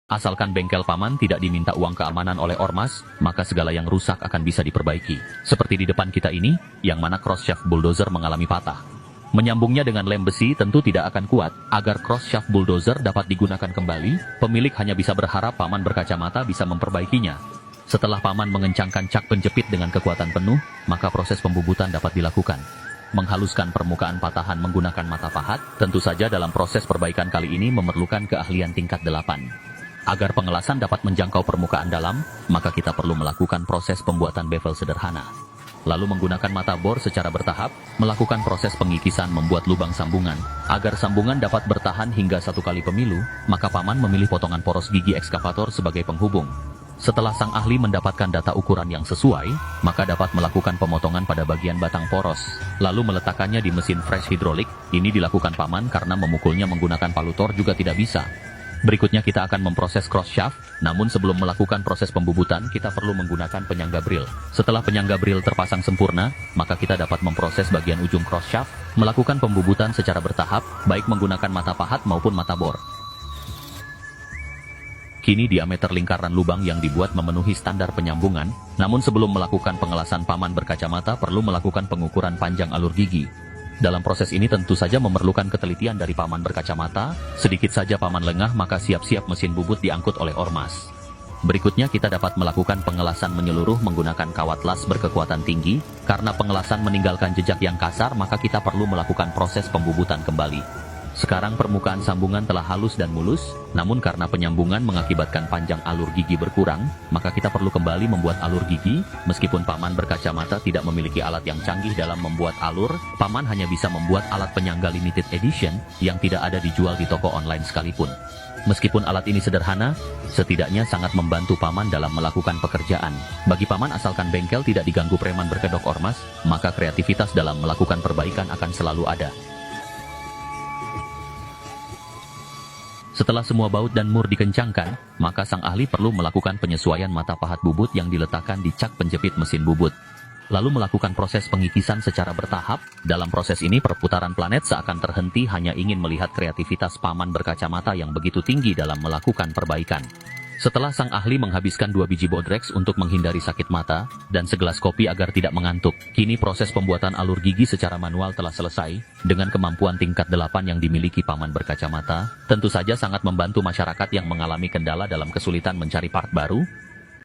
Asalkan bengkel paman tidak diminta uang keamanan oleh ormas, maka segala yang rusak akan bisa diperbaiki. Seperti di depan kita ini, yang mana cross shaft bulldozer mengalami patah. Menyambungnya dengan lem besi tentu tidak akan kuat. Agar cross shaft bulldozer dapat digunakan kembali, pemilik hanya bisa berharap paman berkacamata bisa memperbaikinya. Setelah paman mengencangkan cak penjepit dengan kekuatan penuh, maka proses pembubutan dapat dilakukan. Menghaluskan permukaan patahan menggunakan mata pahat, tentu saja dalam proses perbaikan kali ini memerlukan keahlian tingkat 8. Agar pengelasan dapat menjangkau permukaan dalam, maka kita perlu melakukan proses pembuatan bevel sederhana. Lalu menggunakan mata bor secara bertahap, melakukan proses pengikisan membuat lubang sambungan. Agar sambungan dapat bertahan hingga 1 kali pemilu, maka paman memilih potongan poros gigi ekskavator sebagai penghubung. Setelah sang ahli mendapatkan data ukuran yang sesuai, maka dapat melakukan pemotongan pada bagian batang poros, lalu meletakkannya di mesin fresh hidrolik. Ini dilakukan paman karena memukulnya menggunakan palutor juga tidak bisa. Berikutnya kita akan memproses cross shaft, namun sebelum melakukan proses pembubutan kita perlu menggunakan penyangga bril. Setelah penyangga bril terpasang sempurna, maka kita dapat memproses bagian ujung cross shaft, melakukan pembubutan secara bertahap, baik menggunakan mata pahat maupun mata bor. Kini diameter lingkaran lubang yang dibuat memenuhi standar penyambungan, namun sebelum melakukan pengelasan paman berkacamata perlu melakukan pengukuran panjang alur gigi. Dalam proses ini tentu saja memerlukan ketelitian dari paman berkacamata, sedikit saja paman lengah maka siap-siap mesin bubut diangkut oleh ormas. Berikutnya kita dapat melakukan pengelasan menyeluruh menggunakan kawat las berkekuatan tinggi, karena pengelasan meninggalkan jejak yang kasar maka kita perlu melakukan proses pembubutan kembali. Sekarang permukaan sambungan telah halus dan mulus, namun karena penyambungan mengakibatkan panjang alur gigi berkurang, maka kita perlu kembali membuat alur gigi. Meskipun paman berkacamata tidak memiliki alat yang canggih dalam membuat alur, paman hanya bisa membuat alat penyangga limited edition yang tidak ada dijual di toko online sekalipun. Meskipun alat ini sederhana, setidaknya sangat membantu paman dalam melakukan pekerjaan. Bagi paman asalkan bengkel tidak diganggu preman berkedok ormas, maka kreativitas dalam melakukan perbaikan akan selalu ada. Setelah semua baut dan mur dikencangkan, maka sang ahli perlu melakukan penyesuaian mata pahat bubut yang diletakkan di cak penjepit mesin bubut. Lalu melakukan proses pengikisan secara bertahap. Dalam proses ini perputaran planet seakan terhenti hanya ingin melihat kreativitas paman berkacamata yang begitu tinggi dalam melakukan perbaikan. Setelah sang ahli menghabiskan 2 biji Bodrex untuk menghindari sakit mata, dan segelas kopi agar tidak mengantuk, kini proses pembuatan alur gigi secara manual telah selesai. Dengan kemampuan tingkat 8 yang dimiliki paman berkacamata, tentu saja sangat membantu masyarakat yang mengalami kendala dalam kesulitan mencari part baru.